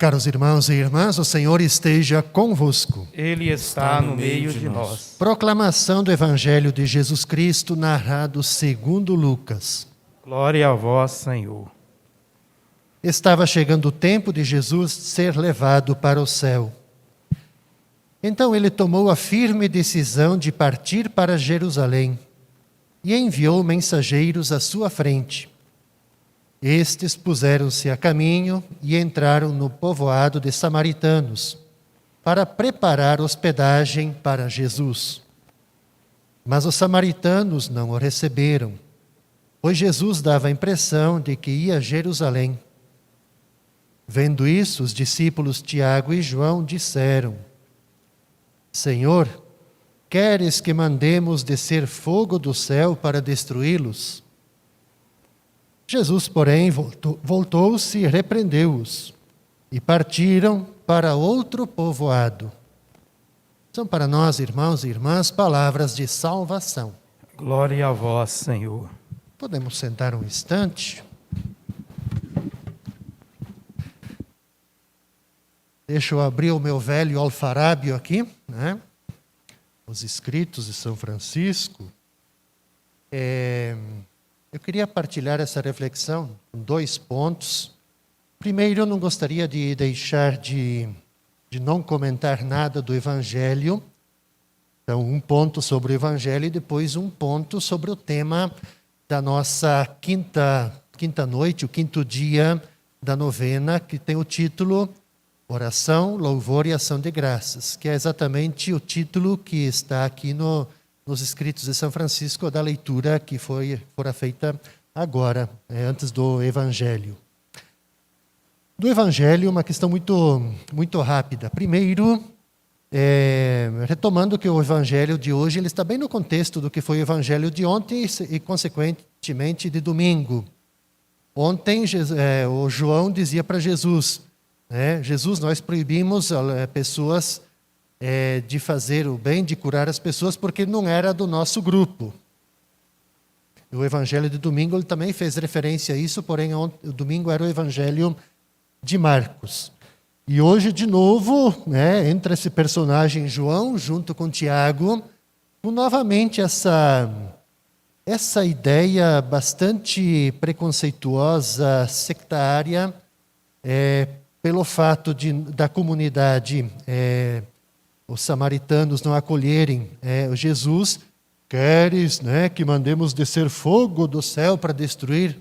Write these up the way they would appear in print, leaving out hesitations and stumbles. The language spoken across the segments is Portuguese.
Caros irmãos e irmãs, o Senhor esteja convosco. Ele está no meio de nós. Proclamação do Evangelho de Jesus Cristo, narrado segundo Lucas. Glória a vós, Senhor. Estava chegando o tempo de Jesus ser levado para o céu. Então ele tomou a firme decisão de partir para Jerusalém e enviou mensageiros à sua frente. Estes puseram-se a caminho e entraram no povoado de samaritanos, para preparar hospedagem para Jesus. Mas os samaritanos não o receberam, pois Jesus dava a impressão de que ia a Jerusalém. Vendo isso, os discípulos Tiago e João disseram: Senhor, queres que mandemos descer fogo do céu para destruí-los? Jesus, porém, voltou-se e repreendeu-os, e partiram para outro povoado. São para nós, irmãos e irmãs, palavras de salvação. Glória a vós, Senhor. Podemos sentar um instante? Deixa eu abrir o meu velho alfarábio aqui, né? Os escritos de São Francisco. Eu queria partilhar essa reflexão com 2 pontos. Primeiro, eu não gostaria de deixar de não comentar nada do Evangelho. Então, um ponto sobre o Evangelho e depois um ponto sobre o tema da nossa quinta noite, o 5º dia da novena, que tem o título Oração, Louvor e Ação de Graças, que é exatamente o título que está aqui nos escritos de São Francisco, da leitura que fora feita agora, antes do Evangelho. Do Evangelho, uma questão muito rápida. Primeiro, retomando que o Evangelho de hoje ele está bem no contexto do que foi o Evangelho de ontem e consequentemente, de domingo. Ontem, o João dizia para Jesus, Jesus, nós proibimos pessoas de fazer o bem, de curar as pessoas, porque não era do nosso grupo. O Evangelho de domingo ele também fez referência a isso, porém o domingo era o Evangelho de Marcos. E hoje, de novo, entra esse personagem João, junto com Tiago, com novamente essa ideia bastante preconceituosa, sectária, pelo fato da comunidade, os samaritanos não acolherem Jesus. Queres que mandemos descer fogo do céu para destruir?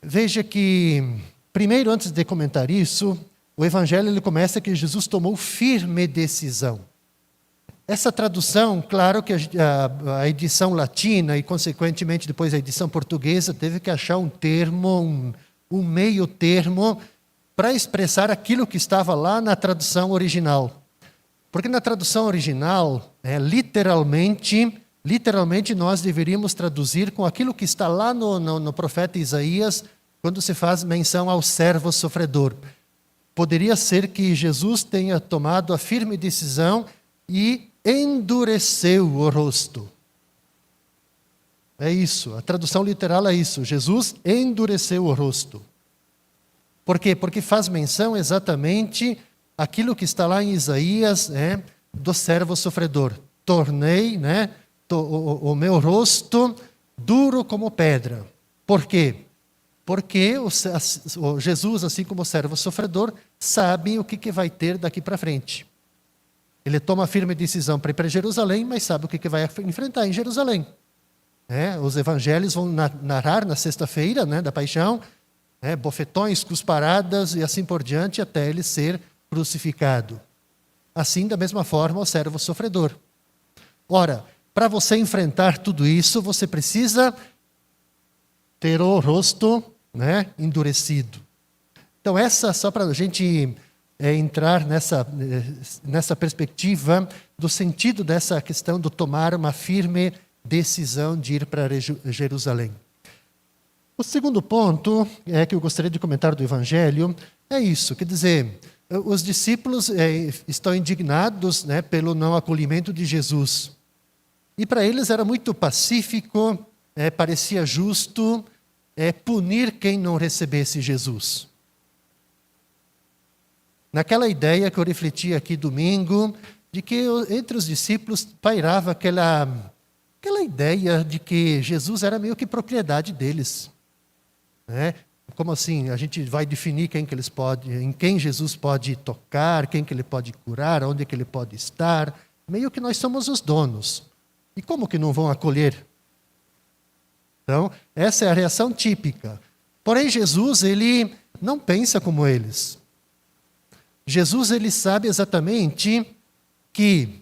Veja que, primeiro, antes de comentar isso, o Evangelho ele começa que Jesus tomou firme decisão. Essa tradução, claro que a edição latina e, consequentemente, depois a edição portuguesa, teve que achar um termo, um meio termo, para expressar aquilo que estava lá na tradução original. Porque na tradução original, literalmente nós deveríamos traduzir com aquilo que está lá no profeta Isaías, quando se faz menção ao servo sofredor. Poderia ser que Jesus tenha tomado a firme decisão e endureceu o rosto. É isso, a tradução literal é isso. Jesus endureceu o rosto. Por quê? Porque faz menção exatamente aquilo que está lá em Isaías, do servo sofredor. Tornei o meu rosto duro como pedra. Por quê? Porque o Jesus, assim como o servo sofredor, sabe o que vai ter daqui para frente. Ele toma a firme decisão para ir para Jerusalém, mas sabe o que vai enfrentar em Jerusalém. Os evangelhos vão narrar na sexta-feira da paixão, bofetões, cusparadas e assim por diante, até ele ser crucificado. Assim, da mesma forma, o servo sofredor. Ora, para você enfrentar tudo isso, você precisa ter o rosto endurecido. Então, só para a gente entrar nessa perspectiva do sentido dessa questão de tomar uma firme decisão de ir para Jerusalém. O segundo ponto que eu gostaria de comentar do Evangelho é isso, quer dizer, os discípulos estão indignados pelo não acolhimento de Jesus. E para eles era muito pacífico, parecia justo punir quem não recebesse Jesus. naquela ideia que eu refleti aqui domingo, de que entre os discípulos pairava aquela ideia de que Jesus era meio que propriedade deles. Né? Como assim? A gente vai definir em quem Jesus pode tocar, quem que ele pode curar, onde que ele pode estar. Meio que nós somos os donos. E como que não vão acolher? Então, essa é a reação típica. Porém, Jesus, ele não pensa como eles. Jesus, ele sabe exatamente que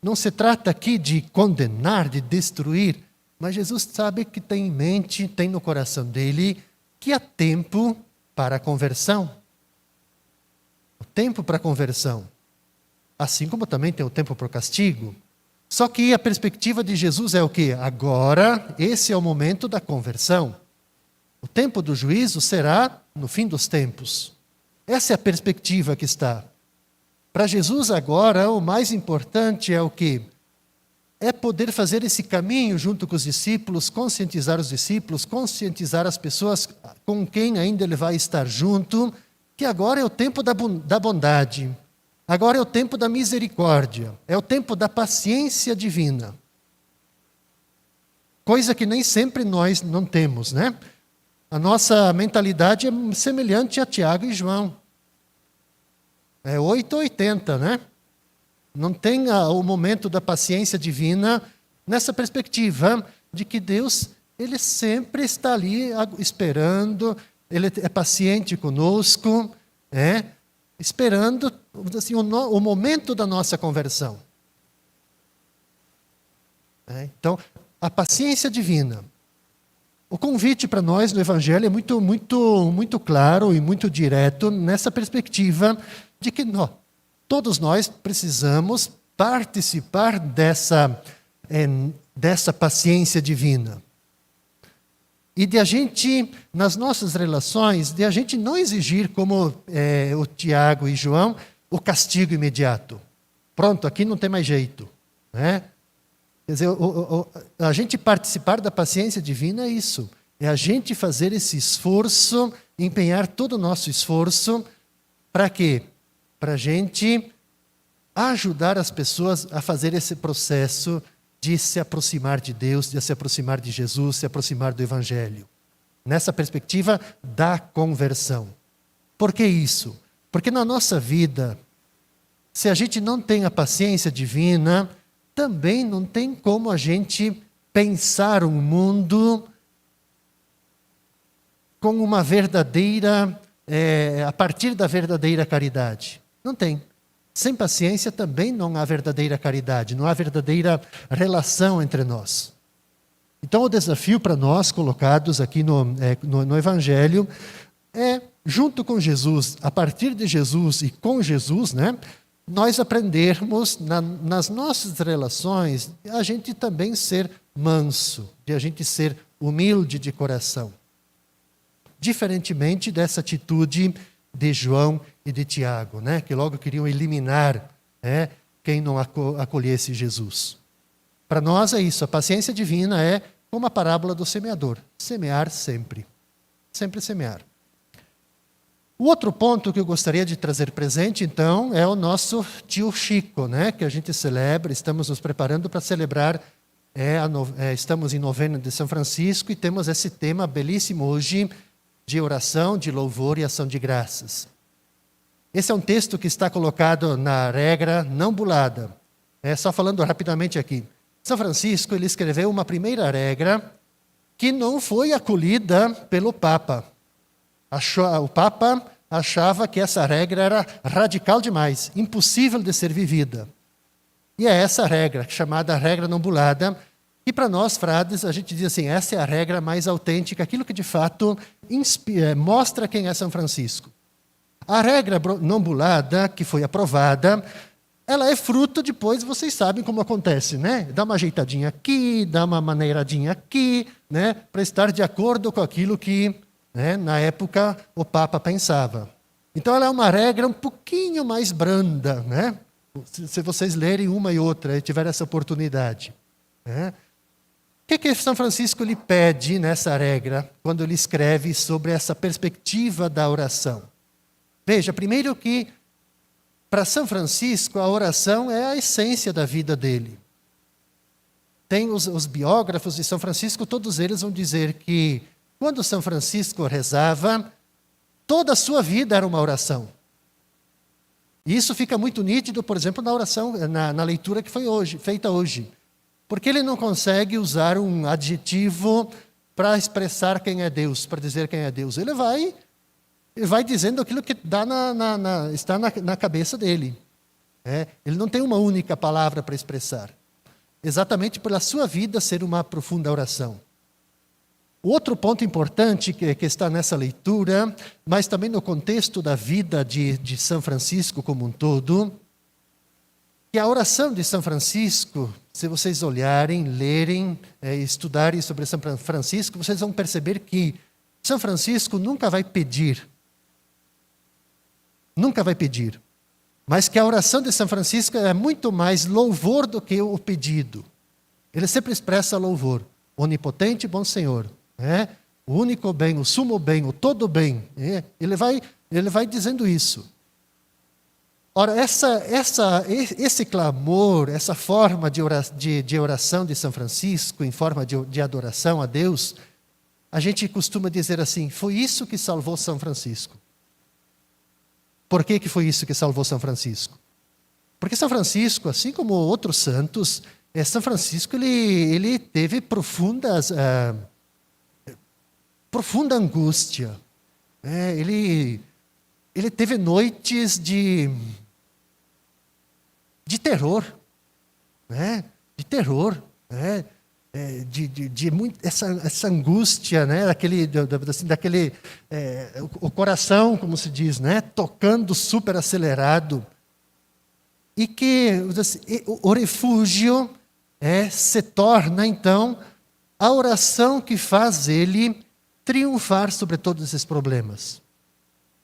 não se trata aqui de condenar, de destruir, mas Jesus sabe que tem em mente, tem no coração dele, que há tempo para a conversão. O tempo para a conversão. Assim como também tem o tempo para o castigo. Só que a perspectiva de Jesus é o quê? Agora, esse é o momento da conversão. O tempo do juízo será no fim dos tempos. Essa é a perspectiva que está. Para Jesus agora, o mais importante é o quê? É poder fazer esse caminho junto com os discípulos, conscientizar os discípulos, conscientizar as pessoas com quem ainda ele vai estar junto, que agora é o tempo da bondade. Agora é o tempo da misericórdia, é o tempo da paciência divina. Coisa que nem sempre nós não temos, né? A nossa mentalidade é semelhante a Tiago e João. É 880, né? Não tem o momento da paciência divina nessa perspectiva de que Deus, ele sempre está ali esperando, ele é paciente conosco, esperando assim, o momento da nossa conversão. Então, a paciência divina. O convite para nós no Evangelho é muito claro e muito direto nessa perspectiva de que todos nós precisamos participar dessa paciência divina. E de a gente, nas nossas relações, de a gente não exigir, como o Tiago e João, o castigo imediato. Pronto, aqui não tem mais jeito. Né? Quer dizer, a gente participar da paciência divina é isso. É a gente fazer esse esforço, empenhar todo o nosso esforço, para quê? Para a gente ajudar as pessoas a fazer esse processo de se aproximar de Deus, de se aproximar de Jesus, se aproximar do Evangelho. Nessa perspectiva da conversão. Por que isso? Porque na nossa vida, se a gente não tem a paciência divina, também não tem como a gente pensar um mundo com uma verdadeira, a partir da verdadeira caridade. Não tem. Sem paciência também não há verdadeira caridade, não há verdadeira relação entre nós. Então o desafio para nós, colocados aqui no Evangelho, é, junto com Jesus, a partir de Jesus e com Jesus, né, nós aprendermos nas nossas relações, a gente também ser manso, de a gente ser humilde de coração. Diferentemente dessa atitude de João e de Tiago, né, que logo queriam eliminar quem não acolhesse Jesus. Para nós é isso, a paciência divina é como a parábola do semeador, semear sempre, sempre semear. O outro ponto que eu gostaria de trazer presente, então, é o nosso tio Chico, né, que a gente celebra, estamos nos preparando para celebrar, estamos em novena de São Francisco e temos esse tema belíssimo hoje de oração, de louvor e ação de graças. Esse é um texto que está colocado na regra não bulada. Só falando rapidamente aqui. São Francisco, ele escreveu uma primeira regra que não foi acolhida pelo Papa. O Papa achava que essa regra era radical demais, impossível de ser vivida. E é essa regra, chamada regra não bulada, e para nós, frades, a gente diz assim, essa é a regra mais autêntica, aquilo que de fato mostra quem é São Francisco. A regra não bulada, que foi aprovada, ela é fruto, depois vocês sabem como acontece, né? Dá uma ajeitadinha aqui, dá uma maneiradinha aqui, né? Para estar de acordo com aquilo que, na época, o Papa pensava. Então ela é uma regra um pouquinho mais branda, né? Se vocês lerem uma e outra e tiverem essa oportunidade. Né? O que São Francisco lhe pede nessa regra, quando ele escreve sobre essa perspectiva da oração? Veja, primeiro que para São Francisco a oração é a essência da vida dele. Tem os biógrafos de São Francisco, todos eles vão dizer que quando São Francisco rezava, toda a sua vida era uma oração. E isso fica muito nítido, por exemplo, na oração, na leitura que foi feita hoje. Porque ele não consegue usar um adjetivo para expressar quem é Deus, para dizer quem é Deus. Ele vai dizendo aquilo que está na cabeça dele. Ele não tem uma única palavra para expressar. Exatamente pela sua vida ser uma profunda oração. Outro ponto importante que está nessa leitura, mas também no contexto da vida de São Francisco como um todo, que a oração de São Francisco, se vocês olharem, lerem, estudarem sobre São Francisco, vocês vão perceber que São Francisco nunca vai pedir. Nunca vai pedir. Mas que a oração de São Francisco é muito mais louvor do que o pedido. Ele sempre expressa louvor. Onipotente, bom Senhor. O único bem, o sumo bem, o todo bem. Ele vai dizendo isso. Ora, esse clamor, essa forma de oração de São Francisco, em forma de adoração a Deus, a gente costuma dizer assim, foi isso que salvou São Francisco. Por que foi isso que salvou São Francisco? Porque São Francisco, assim como outros santos, São Francisco ele teve profunda angústia. Ele teve noites de terror. De terror. Essa angústia, o coração, como se diz, tocando super acelerado. E que o refúgio se torna, então, a oração que faz ele triunfar sobre todos esses problemas.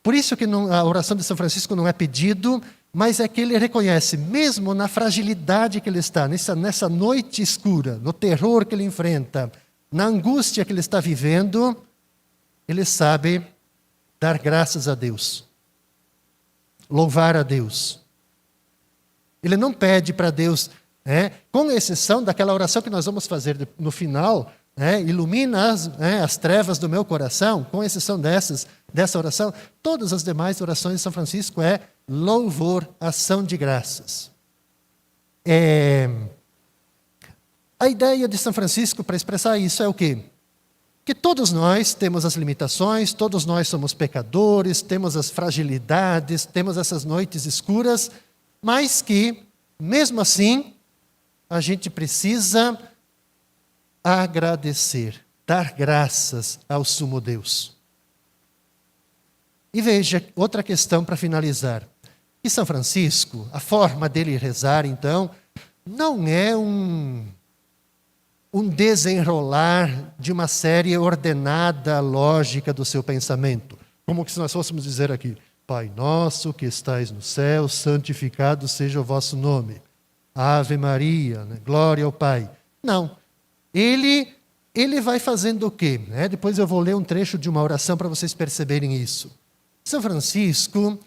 Por isso que a oração de São Francisco não é pedido, mas é que ele reconhece, mesmo na fragilidade que ele está, nessa noite escura, no terror que ele enfrenta, na angústia que ele está vivendo, ele sabe dar graças a Deus, louvar a Deus. Ele não pede para Deus, com exceção daquela oração que nós vamos fazer no final, ilumina as trevas do meu coração, com exceção dessa oração, todas as demais orações de São Francisco é louvor, ação de graças. A ideia de São Francisco para expressar isso é o quê? Que todos nós temos as limitações, todos nós somos pecadores, temos as fragilidades, temos essas noites escuras, mas que, mesmo assim, a gente precisa agradecer, dar graças ao sumo Deus. E veja, outra questão para finalizar. E São Francisco, a forma dele rezar, então, não é um desenrolar de uma série ordenada, lógica do seu pensamento. Como que se nós fôssemos dizer aqui, Pai nosso que estais no céu, santificado seja o vosso nome. Ave Maria, glória ao Pai. Não. Ele vai fazendo o quê? Depois eu vou ler um trecho de uma oração para vocês perceberem isso. São Francisco,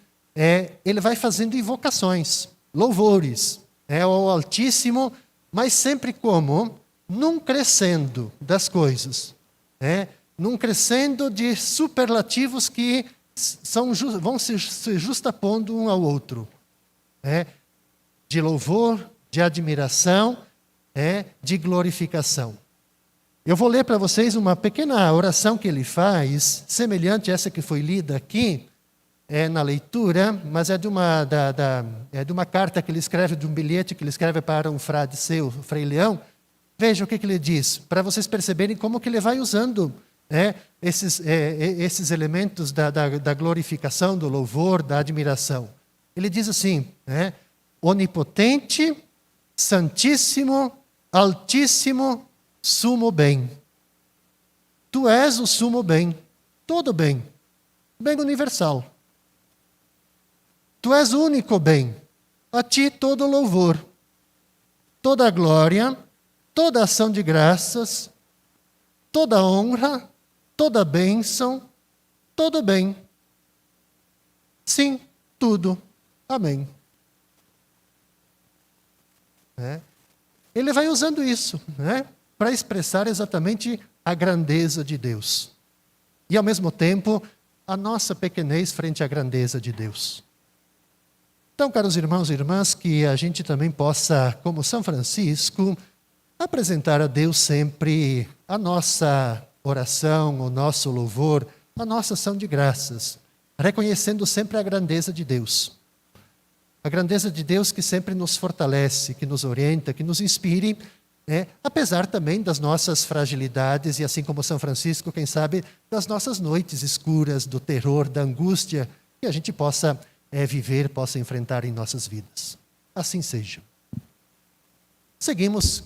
ele vai fazendo invocações, louvores, ao Altíssimo, mas sempre como? Num crescendo das coisas. Num crescendo de superlativos que vão se justapondo um ao outro. De louvor, de admiração, de glorificação. Eu vou ler para vocês uma pequena oração que ele faz, semelhante a essa que foi lida aqui, na leitura, mas é de uma carta que ele escreve, de um bilhete que ele escreve para um frade seu, Frei Leão. Veja o que ele diz, para vocês perceberem como que ele vai usando esses elementos da glorificação, do louvor, da admiração. Ele diz assim, onipotente, santíssimo, altíssimo, sumo bem. Tu és o sumo bem, todo bem, bem universal. Tu és o único bem, a ti todo louvor, toda glória, toda ação de graças, toda honra, toda bênção, todo bem. Sim, tudo. Amém. Ele vai usando isso, para expressar exatamente a grandeza de Deus. E, ao mesmo tempo, a nossa pequenez frente à grandeza de Deus. Então, caros irmãos e irmãs, que a gente também possa, como São Francisco, apresentar a Deus sempre a nossa oração, o nosso louvor, a nossa ação de graças, reconhecendo sempre a grandeza de Deus. A grandeza de Deus que sempre nos fortalece, que nos orienta, que nos inspire, apesar também das nossas fragilidades e, assim como São Francisco, quem sabe, das nossas noites escuras, do terror, da angústia, que a gente possa viver, possa enfrentar em nossas vidas. Assim seja. Seguimos